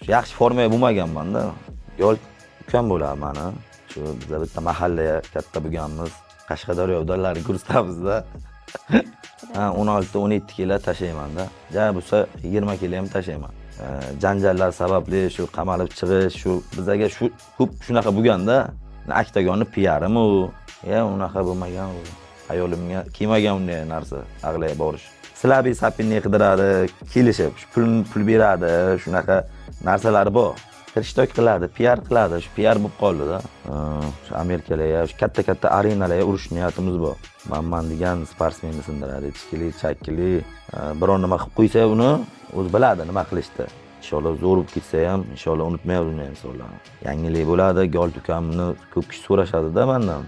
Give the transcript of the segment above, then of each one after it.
Yaxshi formaga bo'lmaganman-da. Yo'l ukam bo'ladi mani. Shu bizda bitta mahallaga katta bo'lganmiz. Qashqadaryo udallari ko'rsatamiz-da. Ha, 16-17 kilo tashlayman-da. Ja bo'lsa 20 kilo ham tashlayman. Janjallar sababli shu qamalib chiqish, shu bizaga shu ko'p shunaqa bo'lganda, oktagonni PR-mi u? Unaqa bo'lmagan u. Hayolimga kelmagan unday narsa, ag'lay borish. Silabiy sapinni qidiradi, kelishib, pul beradi, shunaqa narsalar bor. Kirishtok qiladi, PR qiladi, shu PR bo'lib qoldi-da. Shu Amerikalarga, shu katta arenalarga urish niyatimiz bor. Man degan sportsmenni sindiradi, ichkili, chakkili, biror nima qilib qo'ysa uni o'zi biladi nima qilishdi. Inshaalloh zo'r bo'lib ketsa ham, inshaalloh unutmaymiz uni insonlar. Yangilik bo'ladi, Gol ukamni ko'p kishi so'rashadi-da mendan.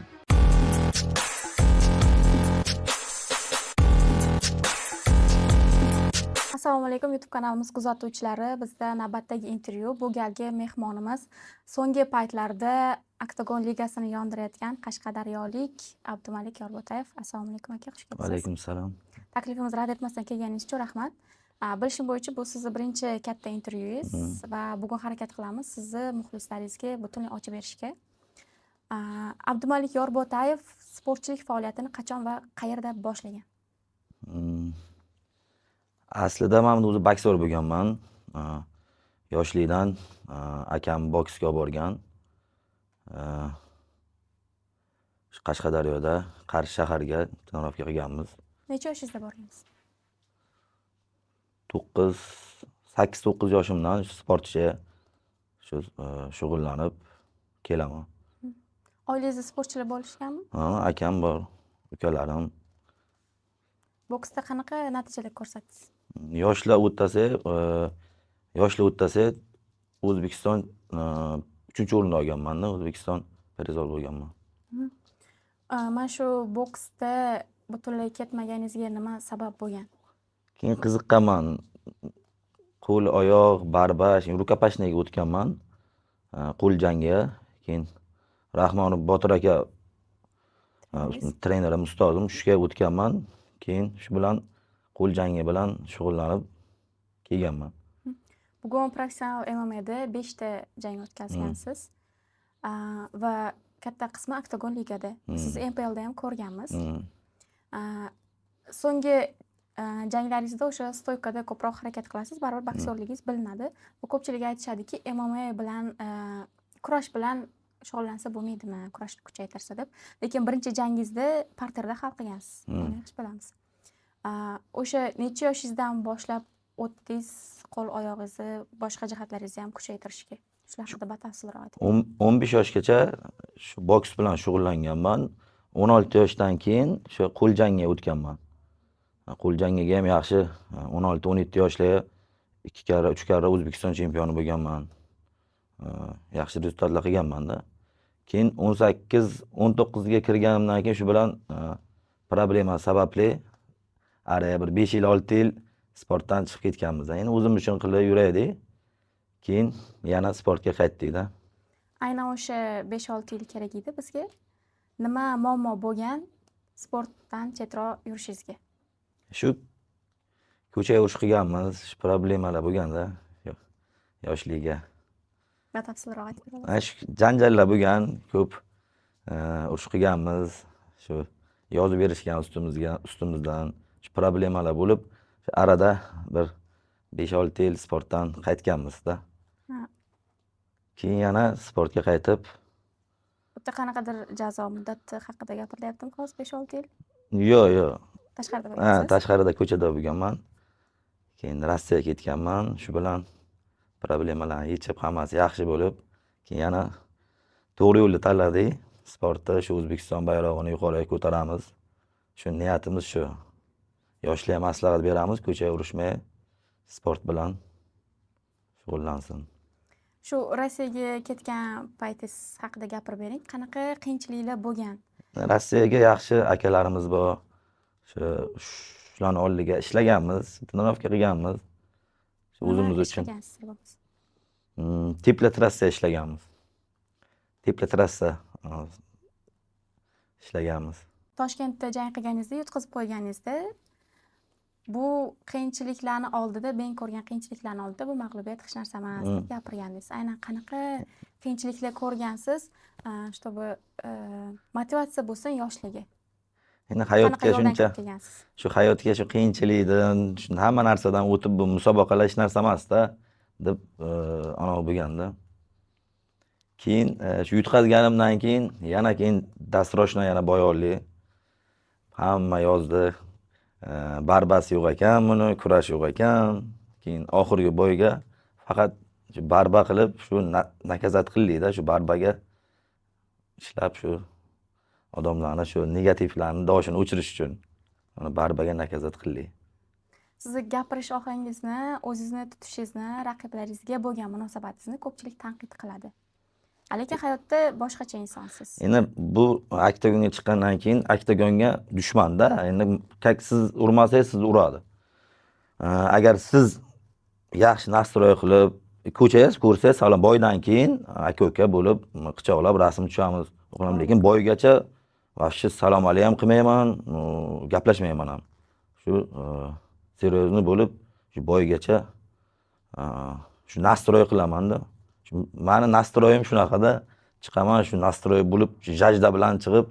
Assalomu alaykum YouTube kanalimiz kuzatuvchilari. Bizda navbatdagi intervyu. Bu galgi mehmonimiz so'nggi paytlarda Oktagon ligasini yondirayotgan qashqadaryolik Abdumalik Yorbo'tayev. Assalomu alaykum aka, xush kelibsiz. Va alaykum salom. Taklifimizni rad etmasdan kelganingiz uchun rahmat. Bilishim bo'yicha bu sizni birinchi katta intervyungiz va bugun harakat qilamiz sizni muxlislaringizga butunlay ochib berishga. Abdumalik Yorbo'tayev sportchilik faoliyatini qachon va qayerda boshlagan? Aslida men o'zi boksyor bo'lganman. Yoshlikdan akam boksga olib borgan. Qashqadaryoda Qarshi shaharga trenirovka qilganmiz. Necha yoshingizda borgansiz? 8-9 yoshimdan sportchi shug'ullanib kelaman. Oilangizda sportchilar bo'lishganmi? Akam bor, ukalarim. Boksda qanaqa natijalar ko'rsatdingiz? Yoshlar o'rtasida O'zbekiston 3-o'rinda olganman-da, O'zbekiston prizor bo'lganman. Mana shu boksda butunlay ketmaganingizga nima sabab bo'lgan? Keyin qiziqqanman. Qo'l, oyoq, barbash, rukopashnaga o'tganman. Qo'l jangi. Keyin Rahmonov Botir aka trenerim, ustozim, shuga o'tganman. Keyin shu bilan qo'l jangi bilan shug'ullanib kelganman. Bugun professional MMA'da 5 ta jang o'tkazgansiz. Va katta qismi Oktagon ligada. Siz MPLda ham ko'rganmiz. So'nggi janglaringizda o'sha stoykada ko'proq harakat qilasiz, baribir boksyorligingiz bilinadi. Va ko'pchilik aytishadiki, MMA bilan kurash bilan shug'ullansa bo'lmaydimi, kurashni kuchaytirsa deb. Lekin birinchi jangingizda parterda hal qilgansiz. Buni yaxshi bilamiz. O'sha necha yoshingizdan boshlab o'tdingiz qo'l oyog'ingizni, boshqa jihatlaringizni ham kuchaytirishga? Shular haqida batafsilroq ayting. 15 yoshgacha shu boks bilan shug'ullanganman. 16 yoshdan keyin shu qo'l jangiga o'tganman. Qo'l jangiga ham yaxshi 16-17 yoshlar 2 karra, 3 karra O'zbekiston chempioni bo'lganman. Yaxshi rezultatlar qilganman-da. Keyin 18-19 ga kirganimdan keyin shu bilan problema sababli araya bir 5 yil, 6 yil sportdan chiqib ketganmiz. Endi o'zimiz uchun qilib yuraydik. Keyin yana sportga qaytdik-da. Aynan o'sha 5-6 yil kerak edi bizga. Nima muammo bo'lgan sportdan chetroq yurishingizga? Shu ko'chaga urush qilganmiz, shu problemalar bo'lganda yoshligiga. Batafsilroq aytib berasiz? Shu janjallar bo'lgan, ko'p urush qilganmiz. Shu yozib berishgan ustimizdan shu problemalar bo'lib, shu arada bir 5-6 yil sportdan qaytganmiz-da. Keyin yana sportga qaytib. Bitta qanaqadir jazo muddati haqida gapirilyaptimi hozir 5-6 yil? Yo'q. Tashqarida bo'lgansiz? Tashqarida ko'chada bo'lganman. Keyin Rossiyaga ketganman. Shu bilan problemalarni yechib, hammasi yaxshi bo'lib, keyin yana to'g'ri yo'lni tanladik. Sportda shu O'zbekiston bayrog'ini yuqoriga ko'taramiz. Shu niyatimiz shu. Yoshlarga maslahat beramiz, ko'chaga urushmay sport bilan shug'ullansin. Shu Rossiyaga ketgan paytingiz haqida gapirib bering. Qanaqa qiyinchiliklar bo'lgan? Rossiyaga yaxshi akalarimiz bor. Shularning oldiga ishlaganmiz, trenirovka qilganmiz. O'zimiz uchun. Teplatrassa ishlaganmiz. Teplatrassa ishlaganmiz. Toshkentda jang qilganingizda, yutqazib qo'yganingizda bu qiyinchiliklarni oldida, men ko'rgan qiyinchiliklarni oldida bu mag'lubiyat hech narsa emas deb gapirgandingiz. Aynan qanaqa qiyinchiliklar ko'rgansiz, чтобы motivatsiya bo'lsin yoshligi? Endi Qanaqa hayotga yo'ldan shuncha, kirib kelgansiz? shu hayotga shu qiyinchilikdan, shu hamma narsadan o'tib bu musobaqalar hech narsa emasda deb anavi bo'lganda. Keyin shu yutqazganimdan keyin yana keyin dastroshna yana boyonli. Hamma yozdi. Barbasi yo'q ekan, buni kurash yo'q ekan. Keyin oxirgi bo'yiga faqat shu barba qilib, shu nakazat qildikda, shu barbaga ishlab shu odamlarni shu negativlarni doshini o'chirish uchun mana barbaga nakazat qildik. Sizni gapirish ohangingizni, o'zingizni tutishingizni, raqiblaringizga bo'lgan munosabatingizni ko'pchilik tanqid qiladi. Lekin hayotda boshqacha insonsiz. Endi bu oktagonga chiqqandan keyin oktagonga dushmanda. Endi siz urmasangiz sizni uradi. Agar siz yaxshi nastroy qilib, ko'changiz ko'rsangiz, salom boydan keyin aka-uka bo'lib, qichoqlab rasm tushamiz. Lekin boygacha vobshe salom alaykum qilmayman, gaplashmayman ham. Shu seryozni bo'lib, shu boygacha shu nastroy qilaman-da. Mani nastroyim shunaqada, chiqaman shu nastroy bo'lib, jajda bilan chiqib,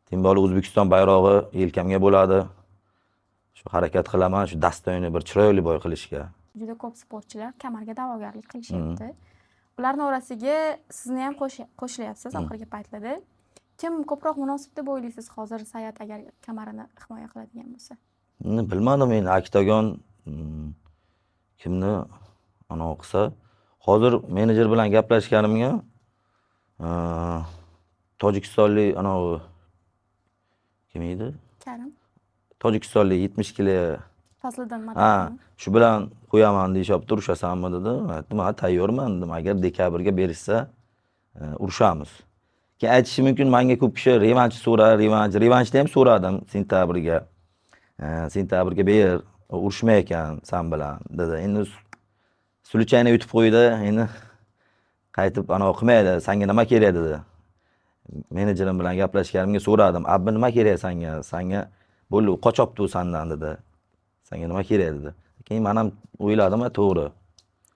tем более O'zbekiston bayrog'i yelkamga bo'ladi. Shu harakat qilaman, shu dastoyni bir chiroyli boy qilishga. Juda ko'p sportchilar kamarga da'vogarlik qilishyapti. Ularning orasiga sizni ham qo'shilyapsiz oxirgi paytlarda. Kim ko'proq munosib deb o'ylaysiz hozir Sayat agar kamarini himoya qiladigan bo'lsa? Bilmadim men oktagon kimni anavi qilsa. Hozir menejer bilan gaplashganimga tojikistonlik anavi kim edi? Karim. Tojikistonlik 70 kilo. Fazliddin Madalov. Shu bilan qo'yaman deyapti, urushasanmi dedi. Aytdim, "Ha, tayyorman" dedim. Agar dekabrga berishsa, urushamiz. Keyin aytishi mumkin, menga ko'p kishi revanch so'rar, revanchda ham so'radim sentabrga. Sentabrga ber, urushmay ekan sen bilan dedi. Endi Suluchayni yutib qo'ydi, endi qaytib anavi qilmaydi, senga nima kerak dedi. Menejerim bilan gaplashganimga so'radim, "Abbi nima kerak senga? Senga bo'ldi, qochobdi u sendan" dedi. "Senga nima kerak?" dedi. Keyin men ham o'yladim, to'g'ri.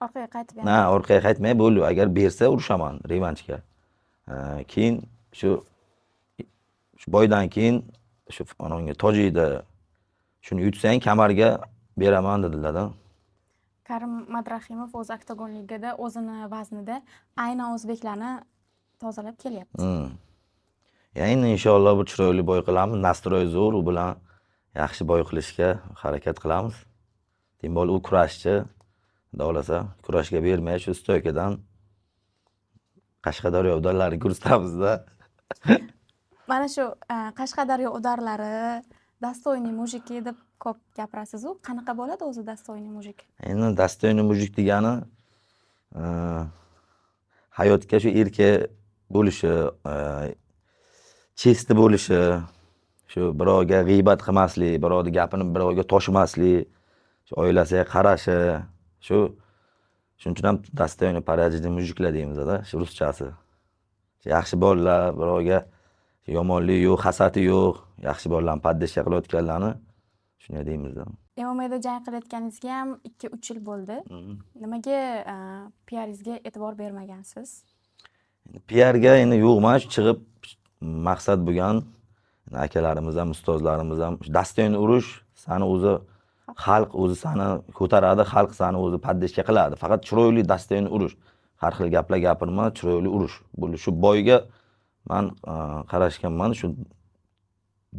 Orqaga qaytib orqaga qaytmay bo'ldi, agar bersa urushaman revanchga. Keyin shu boydan keyin shu anonga tojikda shuni yutsang kamarga beraman dedilar-da. Karim Madrahimov o'z oktagon ligada o'zini vaznida aynan o'zbeklarni tozalab kelyapti. Endi inshaalloh bu chiroyli boy qilamiz, nastroy zo'r, u bilan yaxshi boy qilishga harakat qilamiz. Tем более u kurashchi, davlasa kurashga bermay shu stoykadan Qashqadaryo udalari ko'rsatamiz-da. Mana shu Qashqadaryo udalari, dastoyniy mujiki deb ko'p gapirasiz-ku. Qanaqa bo'ladi o'zi dastoyniy mujik? Endi dastoyniy mujik degani hayotga shu erka bo'lishi, chesti bo'lishi, shu birovga g'iybat qilmaslik, birovning gapini birovga toshmaslik, shu oilasiga qarashi, shuning uchun ham dastoyniy порядочный mujiklar deymiz-da, shu ruschasi. Yaxshi bolalar, birovga yomonlik yo'q, hasati yo'q, yaxshi bolalarni paddashga qilayotganlarni shunday deymiz-da. MMA'da jang qilayotganingizga ham 2-3 yil bo'ldi. Nimaga PR'ingizga e'tibor bermagansiz? PRga endi yo'qman, chiqib maqsad bo'lgan. Akalarimiz ham, ustozlarimiz ham dastoyniy urush, seni o'zi xalq o'zi seni ko'taradi, xalq seni o'zi paddashga qiladi. Faqat chiroyli dastoyniy urush. Har xil gaplar gapirma, chiroyli urush. Bu shu boyga men qarashganman, shu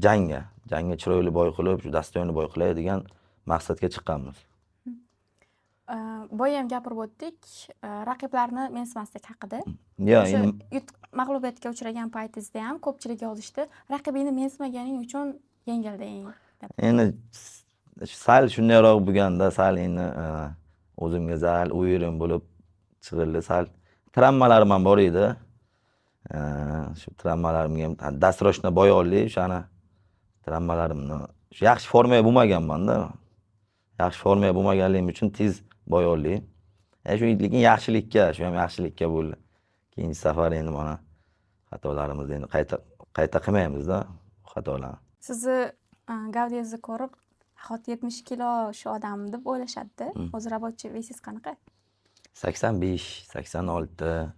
jangga chiroyli boy qilib, shu dastoyniy boy qilay degan maqsadga chiqqanmiz. Boya ham gapirib o'tdik, raqiblarni mensimaslik haqida. Mag'lubiyatga uchragan paytingizda ham ko'pchilik yozishdi, raqibingni mensimaganing uchun yengilding deb. Endi sal shundayroq bo'lganda, sal endi o'zimga sal o'yirim bo'lib chiqildi, sal travmalarim ham bor edi. Shu travmalarimga ham dastroshna boyonli, o'shani travmalarimni yaxshi formaga bo'lmaganman-da. Yaxshi formaga bo'lmaganligim uchun tez boyonli. Shu lekin yaxshilikka, shu ham yaxshilikka bo'ldi. Keyingi safar endi mana xatolarimizni endi qayta qilmaymiz-da, xatolarni. Sizni gavdangizni ko'rib Hozir 70 kilo shu odam deb o'ylashadi-da. O'zi рабочий vesingiz qanaqa? 85, 86.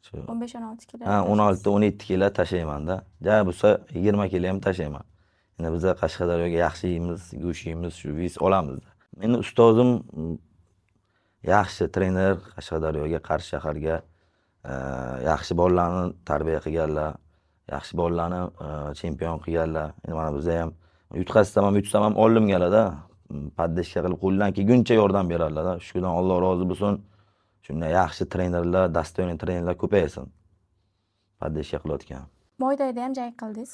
Shu 15-16 kilo. ha 16-17 kilo tashlayman-da. Ja bo'lsa 20 kilo ham tashlayman. Endi biz Qashqadaryoga yaxshi yeymiz, go'sht yeymiz, shu vis olamiz. Meni ustozim yaxshi trener, Qashqadaryoga, Qarshi shaharga yaxshi bolalarni tarbiya qilganlar, yaxshi bolalarni chempion qilganlar. Endi mana bizda ham yutqazsam ham oldimga keladi. Paddeshka qilib qo'ldan kelguncha yordam beradilar. Shukurdan Alloh rozi bo'lsin. Shunday yaxshi trenerlar, dostoyniy trenerlar ko'paysin. Paddeshka qilayotgan. Moydayda ham jang qildingiz.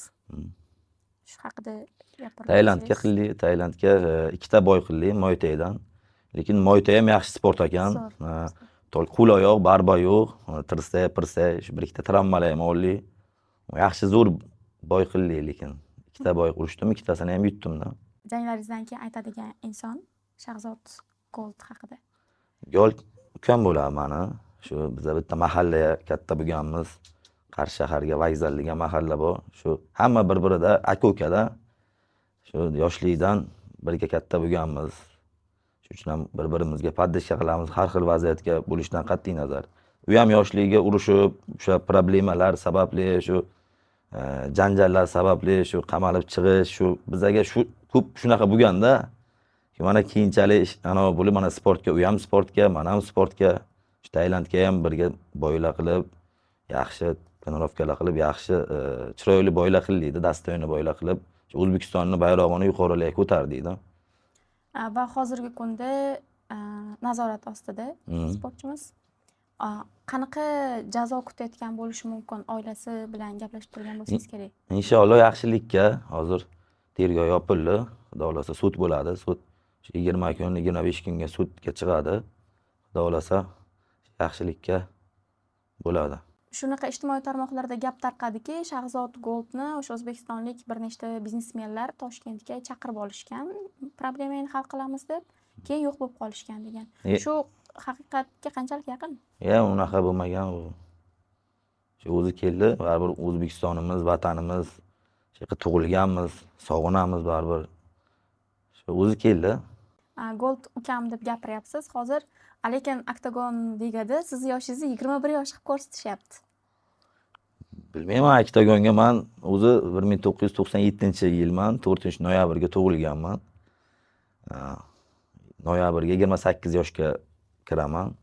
Shu haqida gapirib Tailandga qildik, Tailandga ikkita boy qildik Moytaydan. Lekin Moytay ham yaxshi sport ekan. Qo'l oyoq barba yo'q, tirsa, shu bir ikkita travmalar ham oldik. Yaxshi zo'r boy qildik lekin. Ikkita boy urishdim, ikkitasini ham yutdim-da. Janglaringizdan keyin aytadigan inson Shahzod Gold haqida. Gold ukam bo'ladi mani. Shu bizda bitta mahalla katta bo'lganmiz. Qarshi shaharga Vokzal degan mahalla bor. Shu hamma bir-birida aka-ukada. Shu yoshlikdan birga katta bo'lganmiz. Shuning uchun ham bir-birimizga paddeshka qilamiz har xil vaziyatga bo'lishdan qat'iy nazar. U ham yoshligiga urushib, o'sha problemalar sababli, shu janjallar sababli, shu qamalib chiqish, shu bizaga shu ko'p shunaqa bo'lganda, mana keyinchalik ana bo'lib mana sportga, u ham sportga, men ham sportga, shu Tailandga ham birga boylar qilib, yaxshi trenirovkalar qilib, yaxshi chiroyli boylar qildik, dastoyni boylar qilib, O'zbekistonni bayrog'ini yuqorilarga ko'tardik-da. Va hozirgi kunda nazorat ostida sportchimiz. Qanaqa jazo kutayotgan bo'lishi mumkin? Oilasi bilan gaplashib turgan bo'lsangiz kerak. Inshaalloh yaxshilikka hozir tergov yopildi. Xudo xolasa sud bo'ladi. Sud 20 kun, 25 kunga sudga chiqadi. Xudo xolasa yaxshilikka bo'ladi. Shunaqa ijtimoiy tarmoqlarda gap tarqadiki, Shahzod Goldni o'sha o'zbekistonlik bir nechta biznesmenlar Toshkentga chaqirib olishgan, problemani hal qilamiz deb, keyin yo'q bo'lib qolishgan degan. Shu haqiqatga qanchalik yaqin? Unaqa bo'lmagan u. Shu o'zi keldi, baribir O'zbekistonimiz, vatanimiz, shu yerda tug'ilganmiz, sog'inamiz baribir. Shu o'zi keldi. Gold ukam deb gapiryapsiz hozir, lekin Oktagon ligada siz yoshingizni 21 yosh qilib ko'rsatishyapti. Bilmayman, Oktagonga men o'zi 1997-yilman, 4-noyabrga tug'ilganman. Noyabrga 28 yoshga kiraman.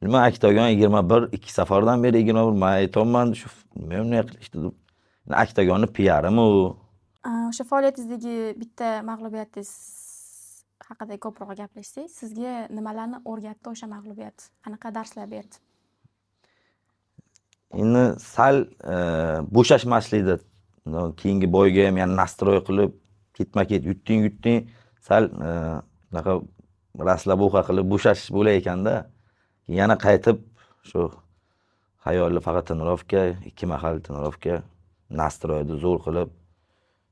Bilmayman, Oktagon 21, 2 safardan beri 21 men aytolman, shu nima qilishdi. Oktagonni PR-mi u? O'sha faoliyatingizdagi bitta mag'lubiyatingiz haqida ko'proq gaplashsak, sizga nimalarni o'rgatdi o'sha mag'lubiyat? Qanaqa darslar berdi? Endi sal bo'shashmaslikda keyingi boyga ham yana nastroy qilib ketma-ket yutding, sal unaqa raslabouxa qilib bo'shash bo'lar ekanda, yana qaytib shu xayolli faqat trenirovka, 2 mahal trenirovka, nastroyni zo'r qilib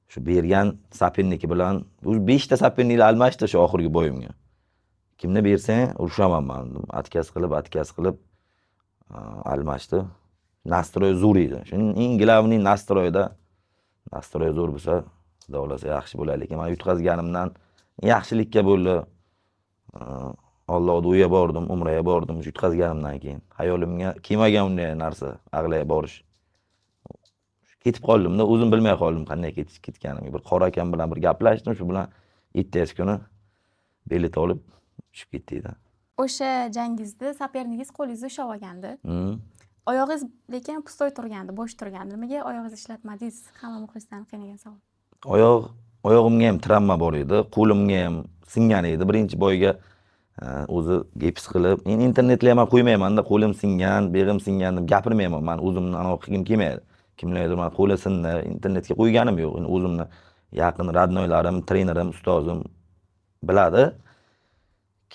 shu bergan sapenniki bilan 5 ta sapennlikni almashdi shu oxirgi bo'yimga. Kimni bersang urushaman men. Atkaz qilib almashdi. Nastroy zo'r edi. Shuning eng glavniy nastroy zo'r bo'lsa, xudo xolasa yaxshi bo'ladi. Lekin men yutqazganimdan yaxshilikka bo'ldi. Allohning uyiga bordim, umraga bordim, yutqazganimdan keyin hayolimga kelmagan unday narsa, ag'lay borish. Ketib qoldim-da, o'zim bilmay qoldim qanday ketganimni. Bir qora akam bilan bir gaplashdim, shu bilan 7 kuni bilet olib tushib ketdik-da. O'sha jangingizda saperningiz qo'lingizga ushlab olgandi. Oyog'ingiz lekin pustoy turgandi, bo'sh turgandi. Nimaga oyog'ingizni ishlatmadingiz? Hamma muxlislarni qiynagan savol. Oyog'imga ham travma bor edi, qo'limga ham singan edi. Birinchi boyga o'zi gips qilib, endi internetga ham qo'ymayman-da, qo'lim singan, beg'im singan deb gapirmayman. Men o'zimni anaqa qilgim kelmaydi. Kimlardir men qo'li sindi, internetga qo'yganim yo'q. Endi o'zimni yaqin radnoylarim, trenerim, ustozim biladi.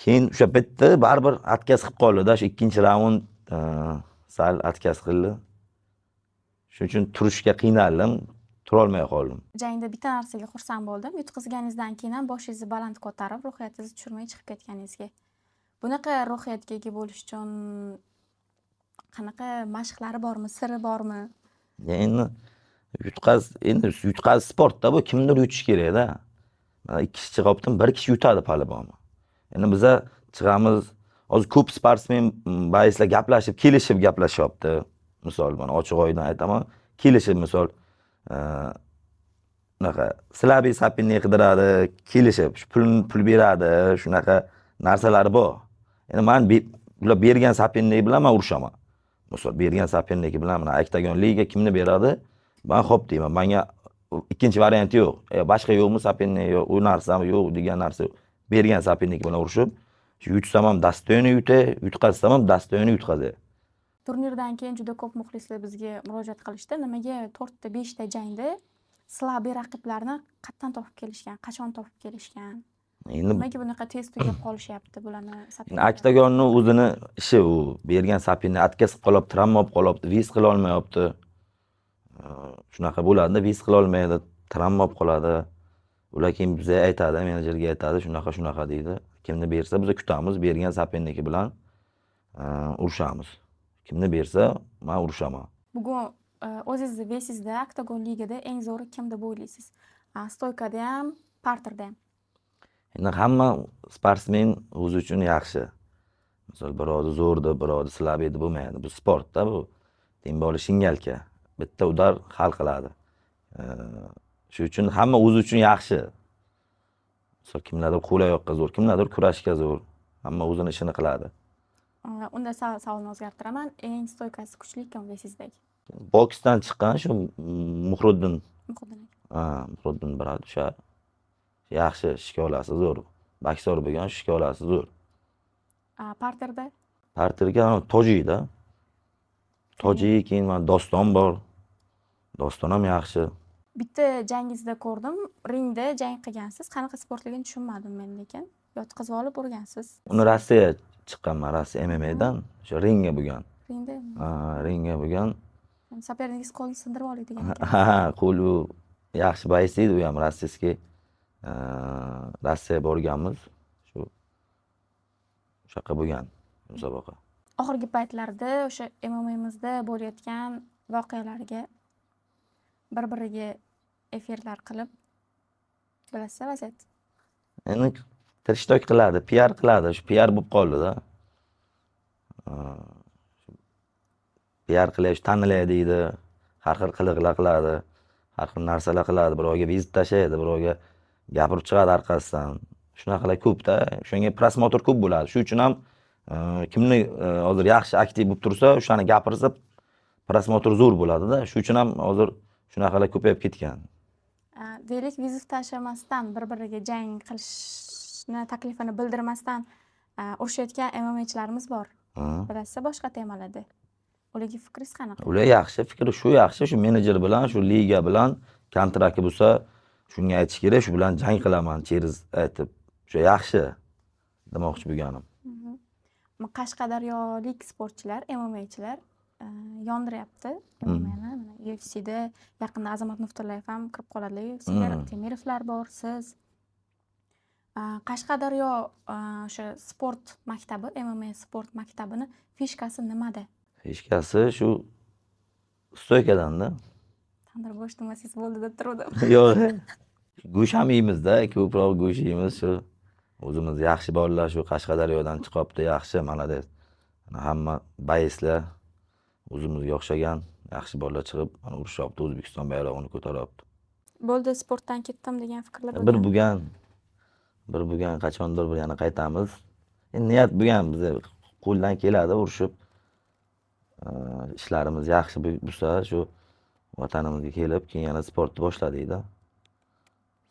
Keyin o'sha bitta baribir atkaz qilib qoldi-da, shu 2-raund sal atkaz qildi. Shuning uchun turishga qiynaldim, tura olmay qoldim. Jangda bitta narsaga xursand bo'ldim. Yutqazganingizdan keyin ham boshingizni baland ko'tarib, ruhiyatingizni tushirmay chiqib ketganingizga. Bunaqa ruhiyatga ega bo'lish uchun qanaqa mashqlari bormi, siri bormi? Endi yutqaz sportda bu kimdir yutish kerak-da. ikki kishi chiqyaptim, bir kishi yutadi polibonni. Endi biza chiqamiz, hozir ko'p sportsmen baislar gaplashib, kelishib gaplashyapti. Misol mana ochiq oydin aytaman, kelishib misol unaqa silabiy sapinni qidiradi, kelishib pul beradi, shunaqa narsalar bor. Endi men ular bergan sapinlik bilan men urushaman. Misol bergan sapinlik bilan mana Oktagon liga kimni beradi? Men xo'p deyman. Menga ikkinchi variant yo'q. Boshqa yo'qmi sapinlik yo'q, u narsami yo'q degan narsa yo'q. Bergan sapinlik bilan urushib, yutsam ham dostoyni yutay, yutqazsam ham dostoyni yutqazay. Turnirdan keyin juda ko'p muxlislar bizga murojaat qilishdi. Nimaga 4 ta 5 ta jangda silabiy raqiblarni qatdan topib kelishgan, qachon topib kelishgan? Endi Nimaga bunaqa tez tugab qolishyapti bularni Oktagonning o'zini ishi u. Bergan sapinni atkazib qolyapti, travma olib qolyapti, vis qila olmayapti. Shunaqa bo'ladi, vis qila olmaydi, travma olib qoladi. Ular keyin bizga aytadi, menejerga aytadi, shunaqa deydi. Kimni bersa biz kutamiz, bergan sapinligi bilan urushamiz. Kimni bersa men urushaman. Bugun o'zingizni vesingizda Oktagon ligada eng zo'ri kim deb o'ylaysiz? Stoykada ham, parterda ham. Endi hamma sportsmen o'zi uchun yaxshi. Misol birovni zo'rdi, birovni slabiydi bo'lmaydi. Bu sportda bu. Teng bo'li shingalka. Bitta udar hal qiladi. Shuning uchun hamma o'zi uchun yaxshi. Misol kimlardir qo'l-oyoqqa zo'r, kimlardir kurashga zo'r. Hamma o'zini ishini qiladi. Unda savolni o'zgartiraman. Eng stoykasi kuchli kim vesingizdagi? Boksdan chiqqan shu Muhriddin. Muhriddin brат o'sha yaxshi shkolasi zo'r. Boksor bo'lgan shkolasi zo'r. Parterda? Parterga tojiyda. Tojiy keyin mana Doston bor. Doston ham yaxshi. Bitta jangingizda ko'rdim, ringda jang qilgansiz. Qanaqa sportligini tushunmadim men lekin. Yotqizib olib urgansiz. Uni Rossiya chiqqanman, Rossiya MMA dan. O'sha ringga bo'lgan. Ringda? Ringga bo'lgan. Saperingiz qo'lni sindirib oldi degan ekan. Qo'li yaxshi bois edi, u ham rossiyskiy. Rossiya borganmiz. O'shaqa bo'lgan musobaqa. Oxirgi paytlarda o'sha MMA'mizda bo'layotgan voqealarga bir-biriga efirlar qilib bilasizlar vaziyat. Endi tirishtok qiladi, PR qiladi, shu PR bo'lib qoldi-da. PR qilish, tanilay deydi, har xil qiliqlar qiladi, har xil narsalar qiladi, birovga vizit tashlaydi, birovga gapirib chiqadi orqasidan. Shunaqalar ko'p-da, shunga prosmotr ko'p bo'ladi. Shuning uchun ham kimni hozir yaxshi aktiv bo'lib tursa, o'shani gapirsa prosmotr zo'r bo'ladi-da. Shuning uchun ham hozir shunaqalar ko'payib ketgan. Deylik, vizit tashlamasdan, bir-biriga jang qilishni taklifini bildirmasdan urushayotgan MMA'chilarimiz bor. Bilasizlar boshqa temalarda. Ularga fikringiz qanaqa? Ular yaxshi, fikri shu yaxshi, shu menejer bilan, shu liga bilan kontrakt bo'lsa, shunga aytish kerak, shu bilan jang qilaman, cheris aytib. Shu yaxshi demoqchi bo'lganim. Qashqadaryolik sportchilar, MMA'chilar yondiryapti MMA'ni. UFC'da yaqinda Azamat Nuftullayev ham kirib qoladi. UFC'ga Temirovlar bor, siz. Qashqadaryo o'sha sport maktabi, MMA sport maktabini fishkasi nimada? Fishkasi shu stoykadan-da. Tandir go'sht demasangiz bo'ldi deb turdim. Yo'q. Go'sht ham yeymiz-da, ko'proq go'sht yeymiz shu. O'zimiz yaxshi bolalar shu Qashqadaryodan chiqyapti, yaxshi, malades. Hamma baislar o'zimizga o'xshagan yaxshi bolalar chiqib, mana urushyapti, O'zbekiston bayrog'ini ko'taryapti. Bo'ldi, sportdan ketdim degan fikrlar bo'lgan. Bir bo'lgan, qachondir bir yana qaytamiz. Endi niyat bo'lgan, biz qo'ldan keladi urushib. Ishlarimiz yaxshi bo'lsa, shu vatanimizga kelib, keyin yana sportni boshladik-da.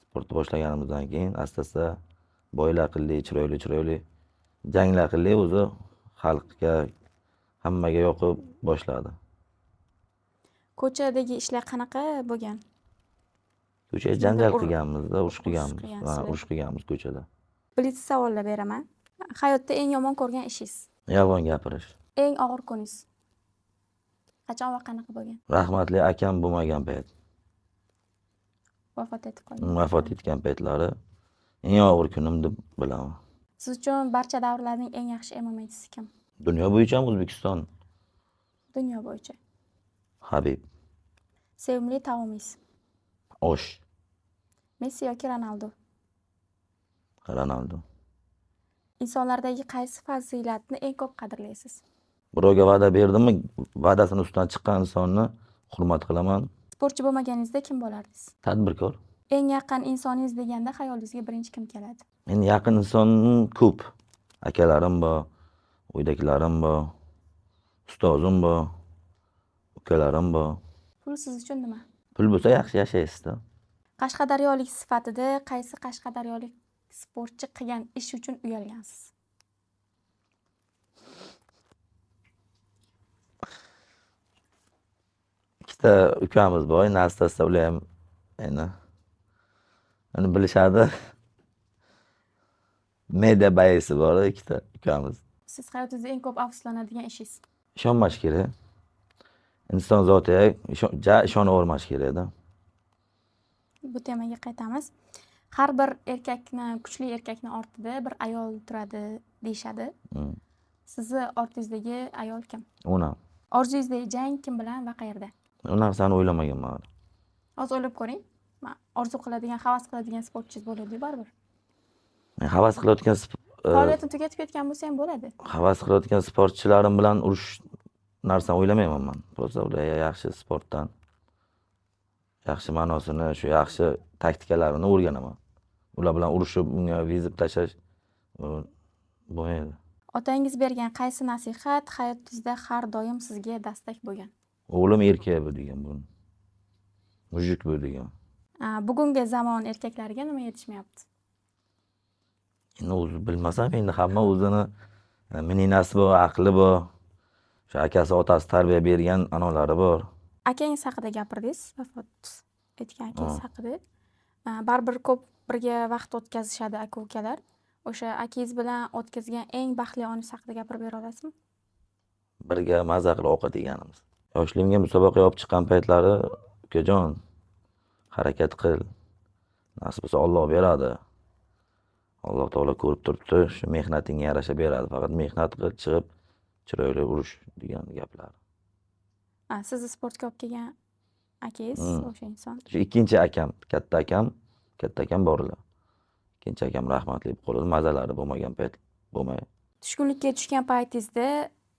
Sportni boshlaganimizdan keyin asta-asta boylar qildik, chiroyli janglar qildik, o'zi xalqqa, hammaga yoqib boshladi. Ko'chadagi ishlar qanaqa bo'lgan? Ko'chada janjal qilganmiz-da, urush qilganmiz ko'chada. Blitz savollar beraman. Hayotda eng yomon ko'rgan ishingiz? Yolg'on gapirish. Eng og'ir kuningiz? Qachon va qanaqa bo'lgan? Rahmatli akam bo'lmagan payt. Vafot etib qolgan. Vafot etgan paytlari eng og'ir kunim deb bilaman. Siz uchun barcha davrlarning eng yaxshi MMA'chisi kim? Dunyo bo'yicha O'zbekiston. Dunyo bo'yicha. Habib. Sevimli taomingiz? Osh. Messi yoki Ronaldo? Ronaldo. Insonlardagi qaysi fazilatni eng ko'p qadrlaysiz? Birovga va'da berdimmi, va'dasini ustidan chiqqan insonni hurmat qilaman. Sportchi bo'lmaganingizda kim bo'lardingiz? Tadbirkor. Eng yaqin insoningiz deganda xayolingizga birinchi kim keladi? Endi yaqin insonim ko'p. Akalarim bor, uydagilarim bor, ustozim bor, ukalarim bor. Pul siz uchun nima? Pul bo'lsa yaxshi yashaysizda. Qashqadaryolik sifatida qaysi qashqadaryolik sportchi qilgan ish uchun uyalgansiz? Ikkita ukamiz bor, Nastasda ular ham endi uni bilishadi. Media bayisi bor ikkita ukamiz. Siz hayotingizda eng ko'p afsuslanadigan ishingiz? Ishonmash kerak. Inson zotiga ishonavermash kerakda. Bu temaga qaytamiz. Har bir kuchli erkakni ortida bir ayol turadi deyishadi. Sizni ortingizdagi ayol kim? Onam. Orzungizdagi jang kim bilan va qayerda? U narsani o'ylamaganman. Hozir o'ylab ko'ring. Orzu qiladigan, havas qiladigan sportchingiz bo'ladi baribir. Havas qilayotgan Faoliyatini tugatib ketgan bo'lsa ham bo'ladi. havas qilayotgan sportchilarim bilan urush narsani o'ylamayman men. Просто ular yaxshi sportdan yaxshi ma'nosini, shu yaxshi taktikalarini o'rganaman. Ular bilan urushib, unga vizib tashlash bo'lmaydi. Otangiz bergan qaysi nasihat hayotingizda har doim sizga dastak bo'lgan? O'g'lim erkak bu degan bu. Mujik bu degan. Bugungi zamon erkaklariga nima yetishmayapti? Endi o'zi bilmasam, endi hamma o'zini mininasi bor, aqli bor. Shu akasi, otasi tarbiya bergan onalari bor. Akangiz haqida gapirdingiz, vafot etgan akangiz haqida. Baribir ko'p birga vaqt o'tkazishadi aka-ukalar. O'sha akangiz bilan o'tkazgan eng baxtli oningiz haqida gapirib bera olasizmi? Birga maza qilib ovqat yeganimiz. Yoshligimga musobaqaga olib chiqqan paytlari, ukajon, harakat qil. Nasib bo'lsa Alloh beradi. Alloh taolo ko'rib turibdi, shu mehnatingga yarasha beradi. Faqat mehnat qil, chiqib chiroyli urush degan gaplar. Sizni sportga olib kelgan akangiz o'sha inson. Shu ikkinchi akam, katta akam borlar. Ikkinchi akam rahmatli bo'lib qoldi, mazalari bo'lmagan payt bo'lmay. Tushkunlikka tushgan paytingizda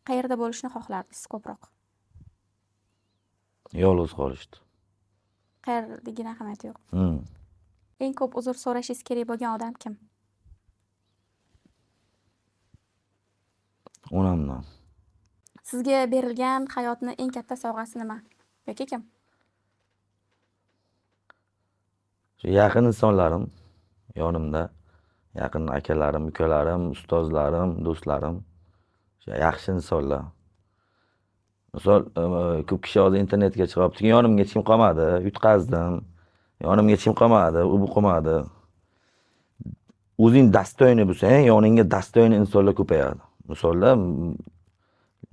qayerda bo'lishni xohlardingiz ko'proq? Yolg'iz qolishdi. Qayerligini ahamiyati yo'q. Eng ko'p uzr so'rashingiz kerak bo'lgan odam kim? Onamdan. Sizga berilgan hayotning eng katta sovg'asi nima? Yoki kim? Shu yaqin insonlarim yonimda, yaqin akalarim, ukalarim, ustozlarim, do'stlarim, shu yaxshi insonlar. Misol, ko'p kishi hozir internetga chiqyapti, yonimga hech kim qolmadi, yutqazdim. Yonimga hech kim qolmadi, u bu qolmadi. O'zing dastoyni bo'lsang, yoningga dastoyni insonlar ko'payadi. Misolda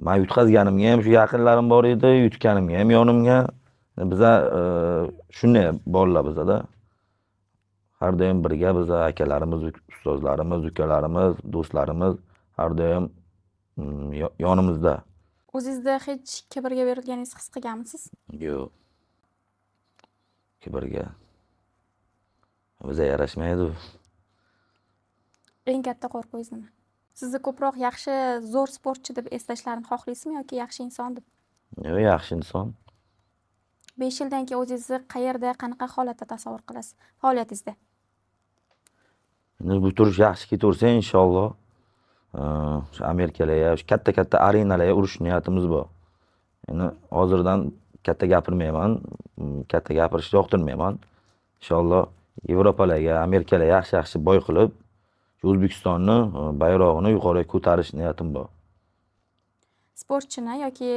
men yutqazganimga ham shu yaqinlarim bor edi, yutganimga ham yonimga. Biza shunday bolalar bizada. Har doim birga biz akalarimiz, ustozlarimiz, ukalarimiz, do'stlarimiz har doim yonimizda. O'zingizda hech kibrga berilganingizni his qilganmisiz? Yo'q. Kibrga. Bizga yarashmaydi. Eng katta qo'rquvingiz nima? Sizni ko'proq yaxshi, zo'r sportchi deb eslashlarini xohlaysizmi yoki yaxshi inson deb? Yo'q, yaxshi inson. 5 yildan keyin o'zingizni qayerda, qanaqa holatda tasavvur qilasiz faoliyatingizda? Bu turish yaxshi ketaversa inshaalloh shu Amerikalarga, shu katta arenalarga urish niyatimiz bor. Endi hozirdan katta gapirmayman, katta gapirishni yoqtirmayman. Inshaalloh Yevropalarga, Amerikalarga yaxshi boy qilib, O'zbekistonni bayrog'ini yuqoriga ko'tarish niyatim bor. Sportchini yoki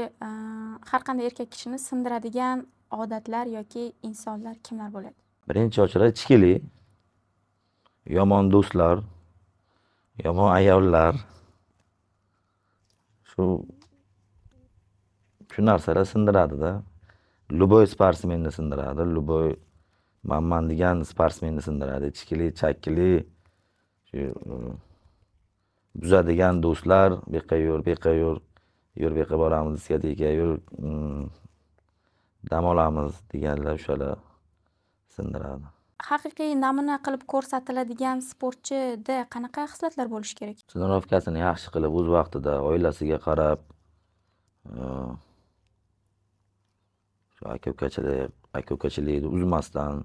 har qanday erkak kishini sindiradigan odatlar yoki insonlar kimlar bo'ladi? Birinchi ochiladi ichkilik, yomon do'stlar, yomon ayollar. Shu narsalar sindiradi-da. Luboy sportsmenni sindiradi, luboy manman degan sportsmenni sindiradi. Ichkilik, chakkilik, buzadigan do'stlar, beqqa yur, beqqa boramiz, diskotekaga yur, dam olamiz deganlar o'shalar sindiradi. haqiqiy namuna qilib ko'rsatiladigan sportchida qanaqa xislatlar bo'lishi kerak? Trenirovkasini yaxshi qilib, o'z vaqtida oilasiga qarab, shu aka-ukachilikni uzmasdan,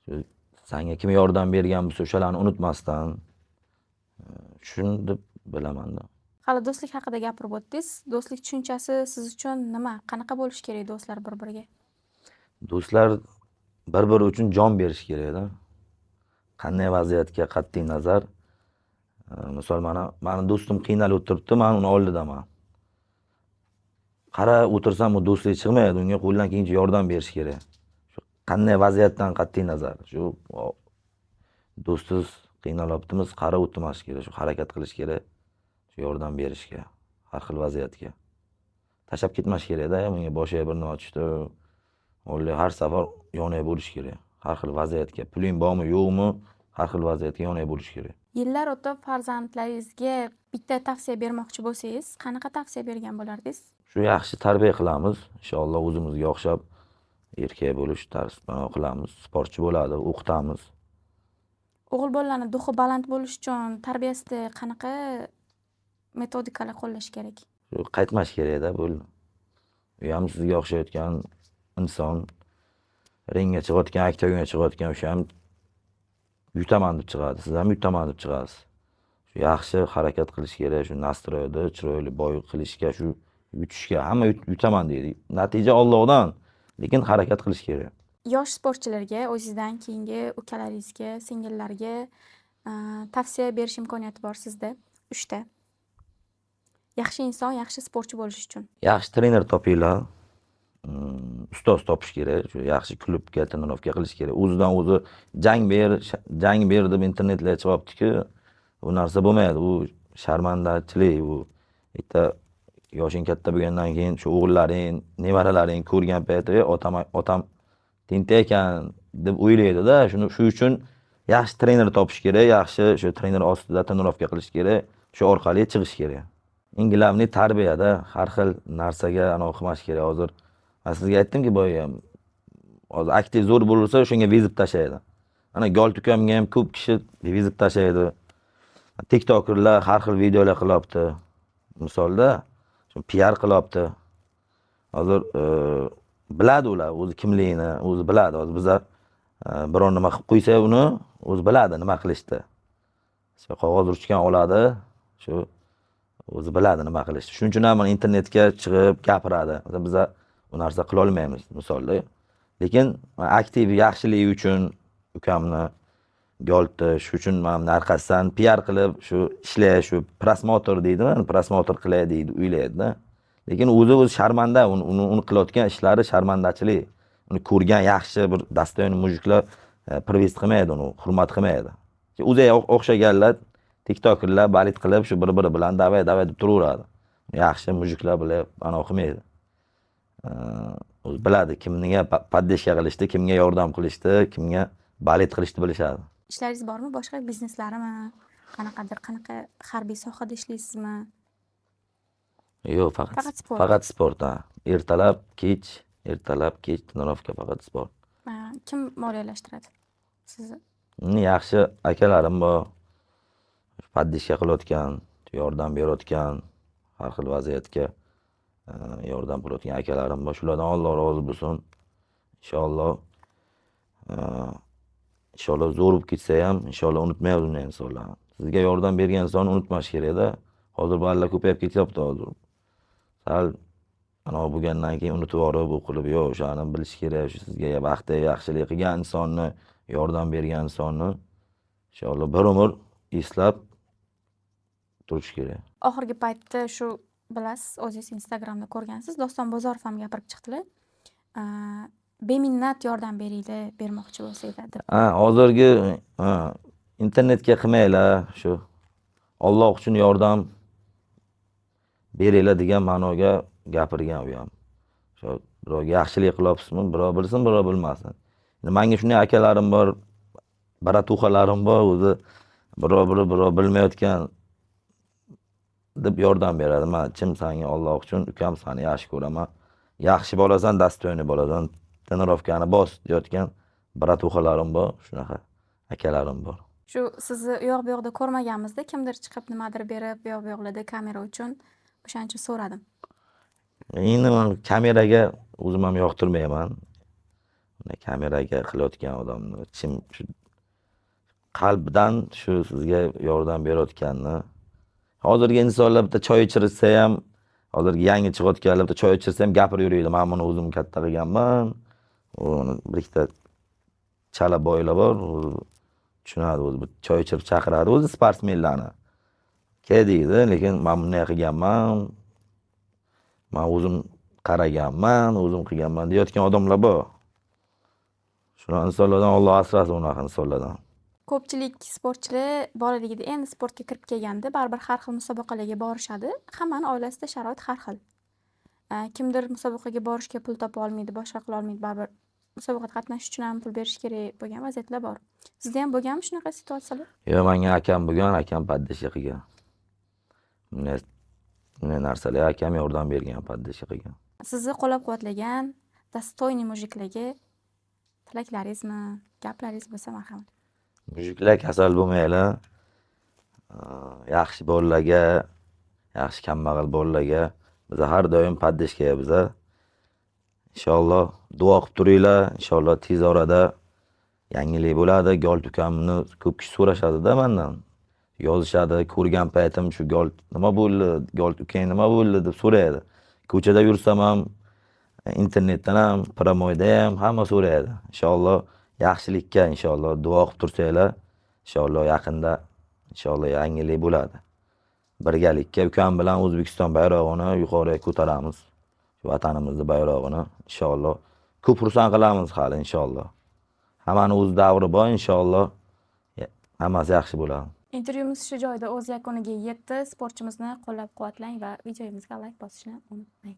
shu senga kim yordam bergan bo'lsa, o'shalarni unutmasdan, shuni deb bilaman-da. Hali do'stlik haqida gapirib o'tdingiz. Do'stlik tushunchasi siz uchun nima? Qanaqa bo'lishi kerak do'stlar bir-biriga? Do'stlar bir-biri uchun jon berish kerak-da. Qanday vaziyatga qat'iy nazar, misol mani do'stim qiynalib o'tiribdi, men uni oldidaman. Qarab o'tirsam, u do'stlik chiqmaydi, unga qo'ldan kelgancha yordam berish kerak. Shu qanday vaziyatdan qat'iy nazar, shu do'stingiz qiynalyaptimiz, qarab o'tirmash kerak, shu harakat qilish kerak, shu yordam berishga, har xil vaziyatga. Tashlab ketmash kerak-da, menga boshiga bir nima tushdi, har safar yonay bo'lish kerak. Har xil vaziyatga, puling bormi, yo'qmi, har xil vaziyatga yonay bo'lish kerak. Yillar o'tib farzandlaringizga bitta tavsiya bermoqchi bo'lsangiz, qanaqa tavsiya bergan bo'lardingiz? Shu yaxshi tarbiya qilamiz, inshaalloh o'zimizga o'xshab erkak bo'lish tarzida qilamiz, sportchi bo'ladi, o'qitamiz. O'g'il bolalarni duxi baland bo'lish uchun tarbiyasida qanaqa metodikalar qo'llash kerak? Shu qaytmash kerak-da, bu ham sizga o'xshayotgan inson, ringga chiqayotgan, oktagonga chiqayotgan, o'sha ham yutaman deb chiqadi, siz ham yutaman deb chiqasiz. Shu yaxshi harakat qilish kerak, shu nastroyda chiroyli boy qilishga, shu yutishga, hamma yutaman deydi. Natija Allohdan, lekin harakat qilish kerak. Yosh sportchilarga, o'zingizdan keyingi ukalaringizga, singillarga tavsiya berish imkoniyati bor sizda. 3 ta. Yaxshi inson, yaxshi sportchi bo'lish uchun. Yaxshi trener topinglar. Ustoz topish kerak, shu yaxshi klubga trenirovka qilish kerak. O'zidan o'zi jang ber deb internetga chiqyapti-ku, bu narsa bo'lmaydi. U sharmandachilik, u bitta yoshing katta bo'lgandan keyin shu o'g'illaring, nevaralaring ko'rgan paytda otam tentak ekan deb o'ylaydi-da. Shu uchun yaxshi trener topish kerak, yaxshi shu trener ostida trenirovka qilish kerak, shu orqali chiqish kerak. Eng glavni tarbiyada har xil narsaga qilmash kerak. Hozir men sizga aytdimki, boya hozir aktiv zo'r bo'lsa, shunga vezib tashlaydi. Ana Goltukamga ham ko'p kishi vezib tashlaydi. TikTokerlar har xil videolar qilyapti. Misolda, shu PR qilyapti. Hozir biladi ular o'zi kimligini, o'zi biladi. Hozir bizlar biror nima qilib qo'ysa uni o'zi biladi nima qilishdi. Shu qog'oz ruchkan oladi, shu o'zi biladi nima qilishdi. Shuning uchun ham internetga chiqib gapiradi. Bizlar bu narsa qila olmaymiz misolda. Lekin aktiv yaxshiligi uchun ukamni Goltni shu uchun men orqasidan PR qilib shu ishlash, shu prosmotr deydimi, prosmotr qilay deydi, o'ylaydi-da. Lekin o'zi sharmanda, uni qilayotgan ishlari sharmandachilik. Uni ko'rgan yaxshi bir dastoyni mujiklar privest qilmaydi, uni hurmat qilmaydi. O'ziga o'xshaganlar TikTokerlar balit qilib shu bir-biri bilan davay deb turaveradi. Yaxshi mujiklar bilan qilmaydi. O'zi biladi kimga poddeshka qilishdi, kimga yordam qilishdi, kimga balet qilishni bilishadi. Ishlaringiz bormi? Boshqa bizneslarimi? Qanaqa harbiy sohada ishlaysizmi? Yo'q, faqat sport. Ertalab, kech trenirovka, faqat sport. Kim moliyalashtiradi sizni? Yaxshi akalarim bor. Poddeshka qilayotgan, yordam berayotgan, har xil vaziyatga yordam qilayotgan akalarim bor. Shulardan Alloh rozi bo'lsin. Inshaalloh zo'r bo'lib ketsa ham, inshaalloh unutmaymiz uni insonlarni. Sizga yordam bergan insonni unutmash kerak-da. Hozir bolalar ko'payib ketyapti hozir. Sal bo'lgandan keyin unutib yuborib, o'qilib, yo'q, o'shani bilish kerak. Sizga vaqtda yaxshilik qilgan insonni, yordam bergan insonni inshaalloh bir umr eslab turish kerak. Oxirgi paytda shu bilasiz, o'zingiz Instagramda ko'rgansiz, Doston Bozorov ham gapirib chiqdilar. Beminnat yordam beringlar, bermoqchi bo'lsanglar deb. Hozirgi internetga qilmanglar, shu Alloh uchun yordam beringlar degan ma'noga gapirgan u ham. Shu birovga yaxshilik qilyapsizmi, birov bilsin, birov bilmasin. Menga shunday akalarim bor, baratuxalarim bor, o'zi birov bilmayotgan deb yordam beradi. Men chim senga Alloh uchun ukam seni yaxshi ko'raman. Yaxshi bo'lasan, dastoyni bo'lasan, trenirovkani bos deyotgan bratuxalarim bor, shunaqa akalarim bor. Shu sizni u yoq bu yoqda ko'rmaganmizda kimdir chiqib nimadir berib, bu yoq bu yoqlarda kamera uchun o'shaning uchun so'radim. Endi men kameraga o'zim ham yoqtirmayman. Kameraga qilayotgan odamni ichim shu qalbdan shu sizga yordam berayotganni. Hozirgi insonlar bitta choy ichirsa ham, hozirgi yangi chiqayotganlar bitta choy ichirsa ham gapirib yuraydi. Men buni o'zim katta qilganman. Uni bir ikkita chala boylar bor, tushunadi o'zi choy ichirib chaqiradi o'zi sportsmenlarni. Ke deydi, lekin men bunday qilganman. Men o'zim qaraganman, o'zim qilganman deyotgan odamlar bor. Shunaqa insonlardan Alloh asrasin, unaqa insonlardan. Ko'pchilik sportchilar bolaligida endi sportga kirib kelganda baribir har xil musobaqalarga borishadi. Hammani oilasida sharoit har xil. Kimdir musobaqaga borishga pul topa olmaydi, boshqa qila olmaydi, baribir musobaqada qatnashish uchun ham pul berish kerak bo'lgan vaziyatlar bor. Sizda ham bo'lganmi shunaqa situatsiyalar? Yo'q, menga akam bo'lgan, akam poddesha qilgan. Bunday narsalar akam yordam bergan, poddesha qilgan. Sizni qo'llab-quvvatlagan dostoyniy mujiklarga tilaklaringizmi, gaplaringiz bo'lsa marhamat. Mujiklar kasal bo'lmaylar. Yaxshi bolalarga, yaxshi kambag'al bolalarga biz har doim poddeshkaga biz. Inshaalloh duo qilib turinglar. Inshaalloh tez orada yangilik bo'ladi. Golt ukamni ko'p kishi so'rashadi-da mendan. Yozishadi, ko'rgan paytim shu Golt nima bo'ldi, Golt ukang nima bo'ldi deb so'raydi. Ko'chada yursam ham, internetdan ham, promoyda ham hamma so'raydi. Inshaalloh yaxshilikka inshaalloh duo qilib tursanglar, inshaalloh yaqinda inshaalloh yangilik bo'ladi. Birgalikka ukam bilan O'zbekiston bayrog'ini yuqoriga ko'taramiz. Shu vatanimizni bayrog'ini inshaalloh ko'p xursand qilamiz hali inshaalloh. Hammani o'z davri bor inshaalloh. Hammasi yaxshi bo'ladi. Intervyumiz shu joyda o'z yakuniga yetdi. Sportchimizni qo'llab-quvvatlang va videomizga like bosishni unutmang.